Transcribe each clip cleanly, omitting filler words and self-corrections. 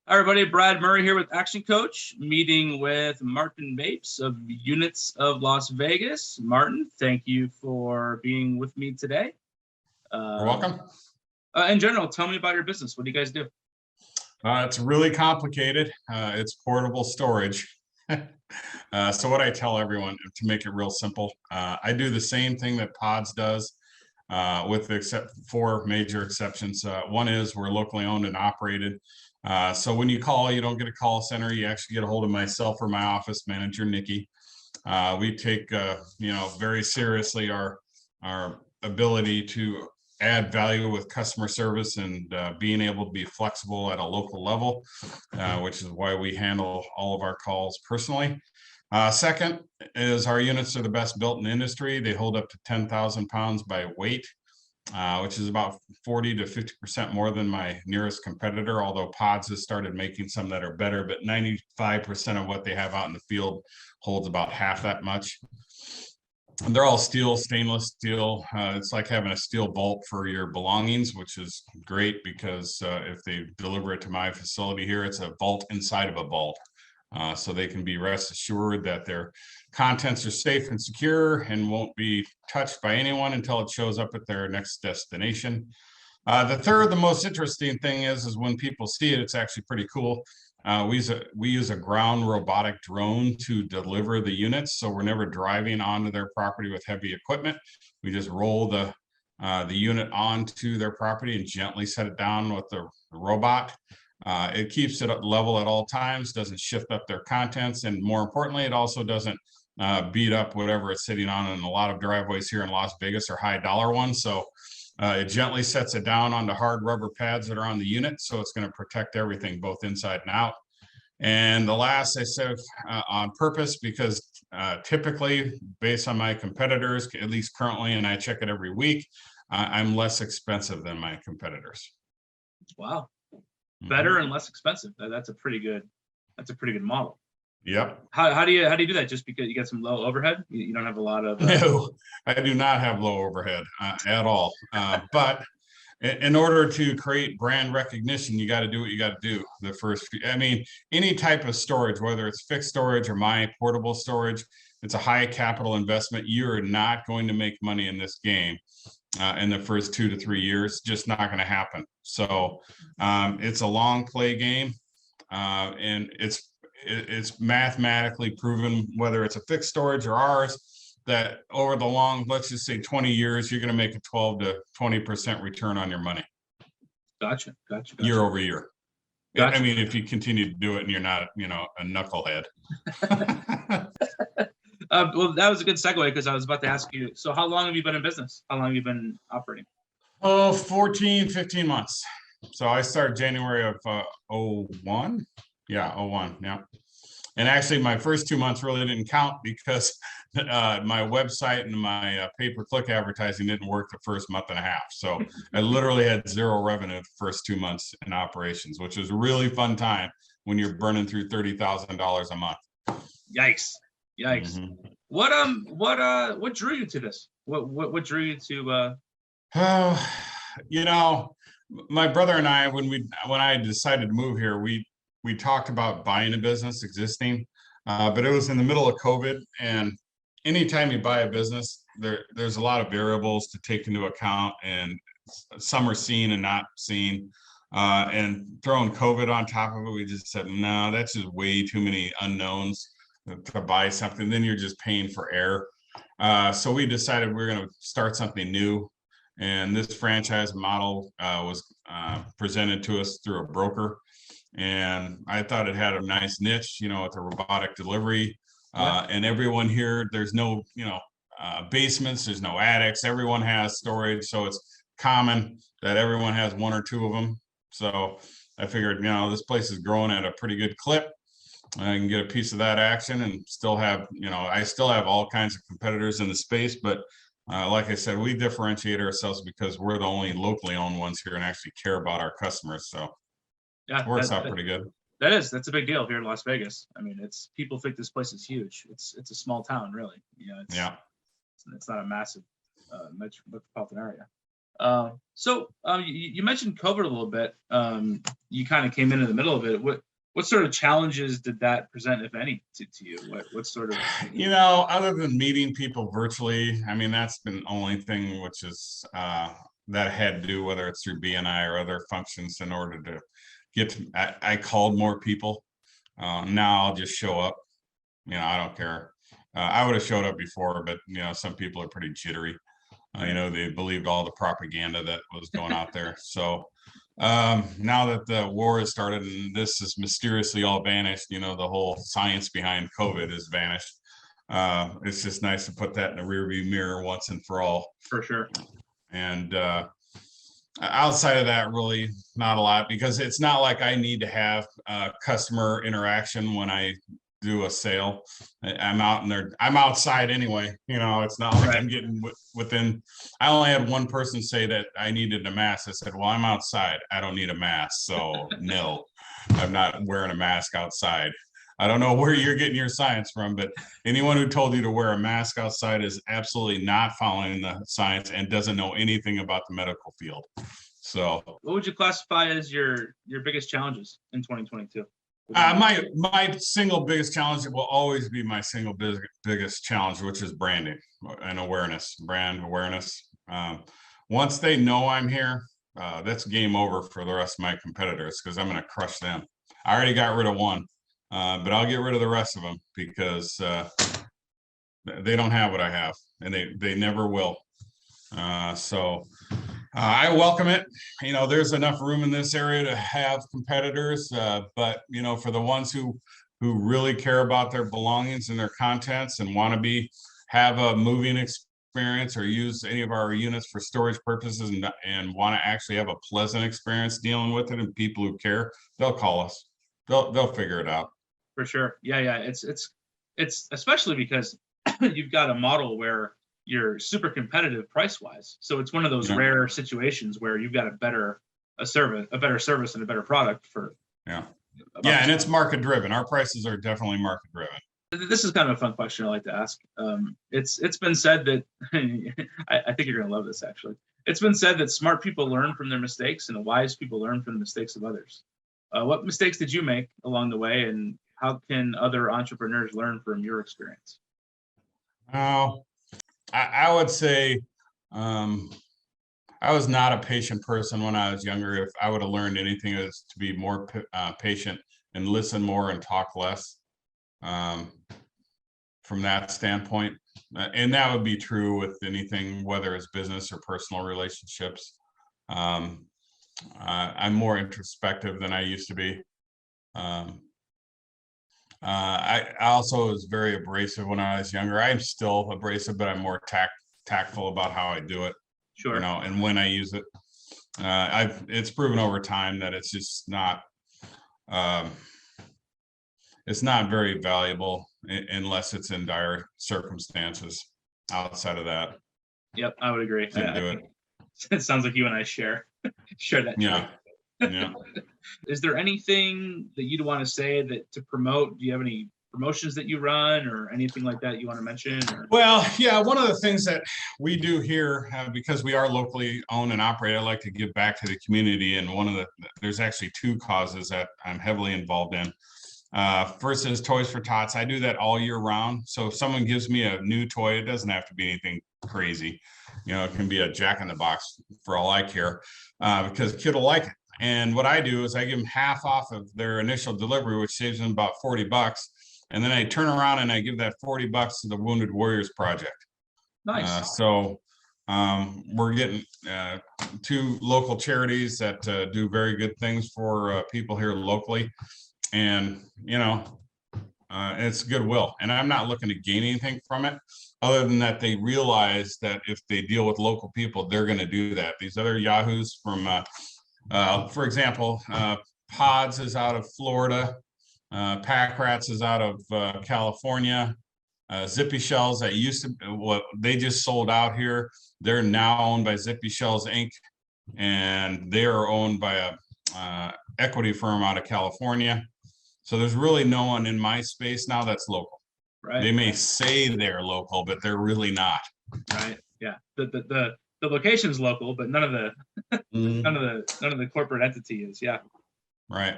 Hi, everybody. Brad Murray here with Action Coach, meeting with Martin Bapes of Units of Las Vegas. Martin, thank you for being with me today. You're welcome. In general, tell me about your business. What do you guys do? It's really complicated. It's portable storage. So what I tell everyone, to make it real simple, I do the same thing that Pods does, with four major exceptions. One is we're locally owned and operated. So when you call, you don't get a call center. You actually get a hold of myself or my office manager, Nikki. We take, very seriously our ability to add value with customer service and being able to be flexible at a local level, which is why we handle all of our calls personally. Second is our units are the best built in the industry. They hold up to 10,000 pounds by weight, which is about 40 to 50% more than my nearest competitor, although Pods has started making some that are better, but 95% of what they have out in the field holds about half that much. And they're all steel, stainless steel. It's like having a steel vault for your belongings, which is great because if they deliver it to my facility here, it's a vault inside of a vault. So they can be rest assured that their contents are safe and secure and won't be touched by anyone until it shows up at their next destination. The most interesting thing is when people see it, it's actually pretty cool. We use a ground robotic drone to deliver the units, so we're never driving onto their property with heavy equipment. We just roll the unit onto their property and gently set it down with the robot. It keeps it level at all times, doesn't shift up their contents, and more importantly, it also doesn't beat up whatever it's sitting on. And a lot of driveways here in Las Vegas are high dollar ones, so it gently sets it down onto hard rubber pads that are on the unit, so it's going to protect everything both inside and out. And the last I said on purpose, because typically based on my competitors, at least currently, and I check it every week, I'm less expensive than my competitors. Wow. Better and less expensive. That's a pretty good model. Yep. How do you do that? Just because you get some low overhead? You don't have a lot of No, I do not have low overhead at all. But in order to create brand recognition, you got to do what you got to do. Any type of storage, whether it's fixed storage or my portable storage, it's a high capital investment. You're not going to make money in this game in the first 2 to 3 years. Just not going to happen. So it's a long play game, and it's mathematically proven, whether it's a fixed storage or ours, that over the long, let's just say 20 years, you're going to make a 12 to 20% return on your money. Gotcha. Year over year. Gotcha. If you continue to do it and you're not, a knucklehead. Well, that was a good segue because I was about to ask you, so how long have you been in business? How long have you been operating? 15 months. So I started January of 01. Yeah, 01. Yeah. And actually my first 2 months really didn't count because my website and my pay-per-click advertising didn't work the first month and a half. So I literally had zero revenue the first 2 months in operations, which was a really fun time when you're burning through $30,000 a month. Yikes. Mm-hmm. What drew you to this? What drew you to my brother and I, when I decided to move here, we talked about buying a business existing, but it was in the middle of COVID, and anytime you buy a business, there's a lot of variables to take into account, and some are seen and not seen. And throwing COVID on top of it, we just said, no, that's just way too many unknowns to buy something. Then you're just paying for air. So we decided we're going to start something new. And this franchise model was presented to us through a broker. And I thought it had a nice niche, with the robotic delivery. And everyone here, there's no, basements, there's no attics. Everyone has storage. So it's common that everyone has one or two of them. So I figured, this place is growing at a pretty good clip. I can get a piece of that action and still have, I still have all kinds of competitors in the space, but like I said, we differentiate ourselves because we're the only locally owned ones here and actually care about our customers. So yeah, it works out pretty good. That's a big deal here in Las Vegas. People think this place is huge. It's a small town, really. It's not a massive metropolitan area. So you mentioned COVID a little bit. you kind of came in the middle of it. What sort of challenges did that present, if any, to you? What sort of Other than meeting people virtually, I mean, that's been the only thing which is that I had to do, whether it's through BNI or other functions, in order to I called more people. Now I'll just show up. I don't care. I would have showed up before, but some people are pretty jittery. They believed all the propaganda that was going out there. So now that the war has started and this is mysteriously all vanished, the whole science behind COVID has vanished. It's just nice to put that in the rearview mirror once and for all. For sure. And outside of that, really not a lot, because it's not like I need to have customer interaction when I do a sale. I'm outside anyway. It's not like I'm getting within. I only had one person say that I needed a mask. I said, well, I'm outside, I don't need a mask. So no, I'm not wearing a mask outside. I don't know where you're getting your science from, but anyone who told you to wear a mask outside is absolutely not following the science and doesn't know anything about the medical field. So what would you classify as your biggest challenges in 2022? My single biggest challenge will always be my single biggest challenge, which is branding and awareness, brand awareness. Once they know I'm here, that's game over for the rest of my competitors, because I'm going to crush them. I already got rid of one, but I'll get rid of the rest of them, because they don't have what I have, and they never will. So I welcome it. There's enough room in this area to have competitors, but for the ones who really care about their belongings and their contents and want to have a moving experience or use any of our units for storage purposes and want to actually have a pleasant experience dealing with it, and people who care, they'll call us. They'll figure it out. For sure. Yeah. It's especially because you've got a model where you're super competitive price wise. So it's one of those rare situations where you've got a better service and a better product for. And it's market driven. Our prices are definitely market driven. This is kind of a fun question I like to ask. It's been said that I think you're going to love this, actually. It's been said that smart people learn from their mistakes and the wise people learn from the mistakes of others. What mistakes did you make along the way, and how can other entrepreneurs learn from your experience? I would say I was not a patient person when I was younger. If I would have learned anything, is to be more patient and listen more and talk less, from that standpoint. And that would be true with anything, whether it's business or personal relationships. I'm more introspective than I used to be. I also was very abrasive when I was younger. I'm still abrasive, but I'm more tactful about how I do it. Sure. And when I use it. It's proven over time that it's just not very valuable unless it's in dire circumstances. Outside of that, yep, I would agree. Can't do it. It sounds like you and I share that. Yeah. Yeah. Is there anything that you'd want to say to promote? Do you have any promotions that you run or anything like that you want to mention? Well, yeah, one of the things that we do here, because we are locally owned and operated, I like to give back to the community. And there's actually two causes that I'm heavily involved in. First is Toys for Tots. I do that all year round. So if someone gives me a new toy, it doesn't have to be anything crazy. It can be a Jack in the Box for all I care, because a kid will like it. And what I do is I give them half off of their initial delivery, which saves them about $40. And then I turn around and I give that $40 to the Wounded Warriors Project. Nice. So we're getting two local charities that do very good things for people here locally. And, it's goodwill. And I'm not looking to gain anything from it, other than that they realize that if they deal with local people, they're going to do that. These other yahoos from, for example, Pods is out of Florida. Pack Rats is out of California. Zippy Shells that used to, they just sold out here. They're now owned by Zippy Shells Inc. And they are owned by a equity firm out of California. So there's really no one in my space now that's local. Right. They may say they're local, but they're really not. Right. Yeah. The location's local, but none of the none of the corporate entity is. Yeah. Right.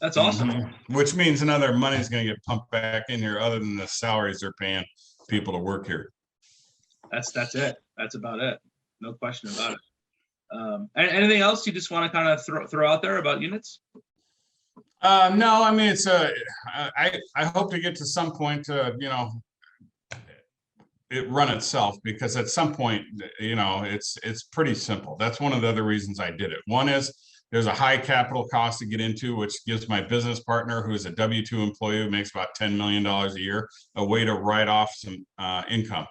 That's awesome. Which means another money's going to get pumped back in here other than the salaries they're paying people to work here. That's it. That's about it. No question about it. Anything else you just want to kind of throw out there about units? No, I mean, I hope to get to some point to, it run itself, because at some point, it's pretty simple. That's one of the other reasons I did it. One is there's a high capital cost to get into, which gives my business partner, who is a W-2 employee who makes about $10 million a year, a way to write off some income,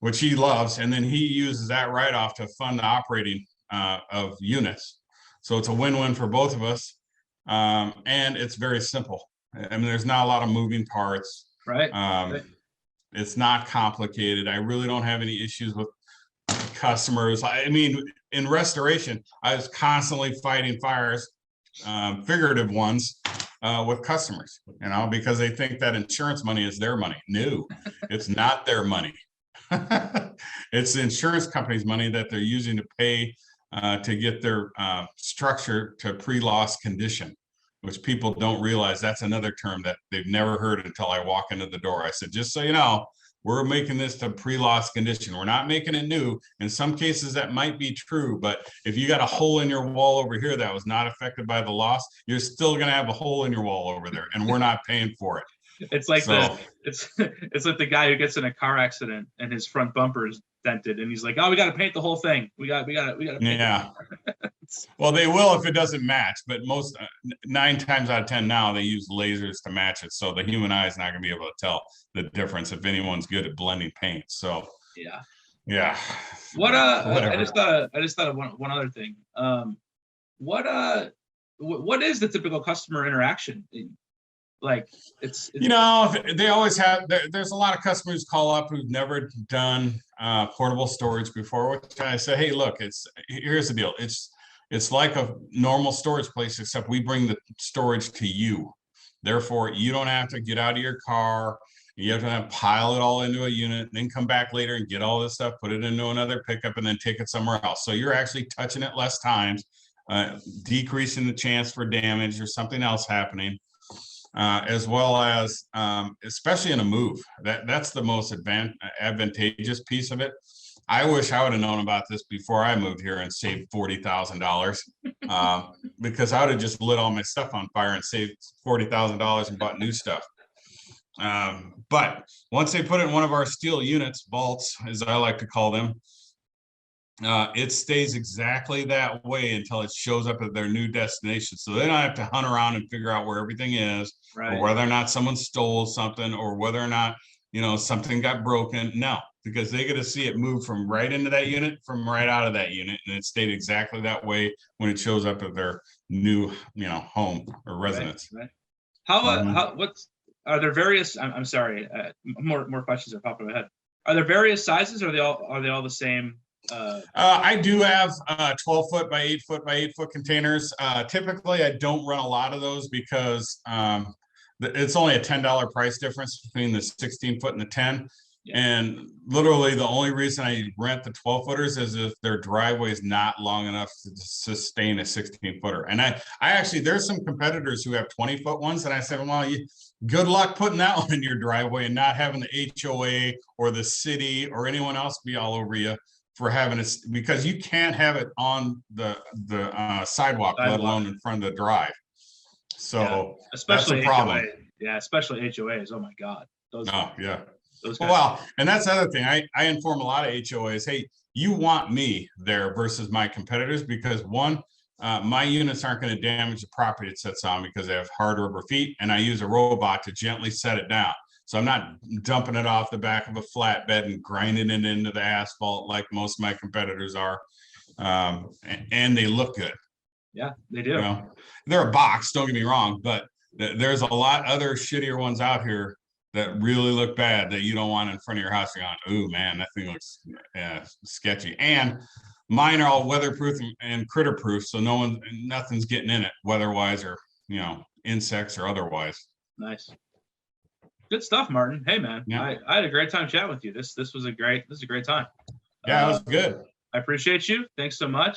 which he loves. And then he uses that write-off to fund the operating of units. So it's a win-win for both of us. And it's very simple. I mean, there's not a lot of moving parts. Right. It's not complicated. I really don't have any issues with customers. I mean, in restoration, I was constantly fighting fires, figurative ones, with customers, because they think that insurance money is their money. No, it's not their money. It's the insurance company's money that they're using to pay to get their structure to pre-loss condition, which people don't realize. That's another term that they've never heard until I walk into the door. I said, just so you know, we're making this to pre-loss condition. We're not making it new. In some cases that might be true, but if you got a hole in your wall over here that was not affected by the loss, you're still going to have a hole in your wall over there, and we're not paying for it. It's like it's like the guy who gets in a car accident and his front bumper is dented, and he's like, "Oh, we got to paint the whole thing. We got to paint." Yeah. Well, they will if it doesn't match, but most 9 times out of 10 now they use lasers to match it, so the human eye is not going to be able to tell the difference if anyone's good at blending paint. So yeah. I just thought of one other thing. What is the typical customer interaction? Like it's they always have. There's a lot of customers call up who've never done portable storage before, which I say, hey, look, here's the deal. It's like a normal storage place, except we bring the storage to you. Therefore, you don't have to get out of your car. You have to pile it all into a unit, and then come back later and get all this stuff, put it into another pickup, and then take it somewhere else. So you're actually touching it less times, decreasing the chance for damage or something else happening. As well as, especially in a move, that's the most advantageous piece of it. I wish I would have known about this before I moved here and saved $40,000, because I would have just lit all my stuff on fire and saved $40,000 and bought new stuff. But once they put it in one of our steel units, vaults, as I like to call them, it stays exactly that way until it shows up at their new destination. So they don't have to hunt around and figure out where everything is, right, or whether or not someone stole something, or whether or not, something got broken. No, because they get to see it move from right into that unit, from right out of that unit. And it stayed exactly that way when it shows up at their new, home or residence. Right. Are there various, I'm sorry, more questions are popping in my head. Are there various sizes, or are they all the same? I do have 12 foot by 8 foot by 8 foot containers. Typically I don't run a lot of those because it's only a $10 price difference between the 16 foot and the 10. Yeah. And literally the only reason I rent the 12 footers is if their driveway is not long enough to sustain a 16 footer. And I actually, there's some competitors who have 20 foot ones, and I said, well, good luck putting that one in your driveway and not having the HOA or the city or anyone else be all over you for having it, because you can't have it on the sidewalk, let alone in front of the drive. So especially that's a problem. HOA. Yeah, especially HOAs. Oh my God. Those well, and that's the other thing. I inform a lot of HOAs, hey, you want me there versus my competitors, because one, my units aren't going to damage the property it sits on because they have hard rubber feet, and I use a robot to gently set it down. So I'm not dumping it off the back of a flatbed and grinding it into the asphalt like most of my competitors are. And they look good. Yeah, they do. They're a box, don't get me wrong, but there's a lot other shittier ones out here that really look bad that you don't want in front of your house. You're going, ooh, man, that thing looks sketchy. And mine are all weatherproof and critter proof, so nothing's getting in it, weather-wise or insects or otherwise. Nice. Good stuff, Martin. Hey, man, I had a great time chatting with you. This was a great time. Yeah, it was good. I appreciate you. Thanks so much.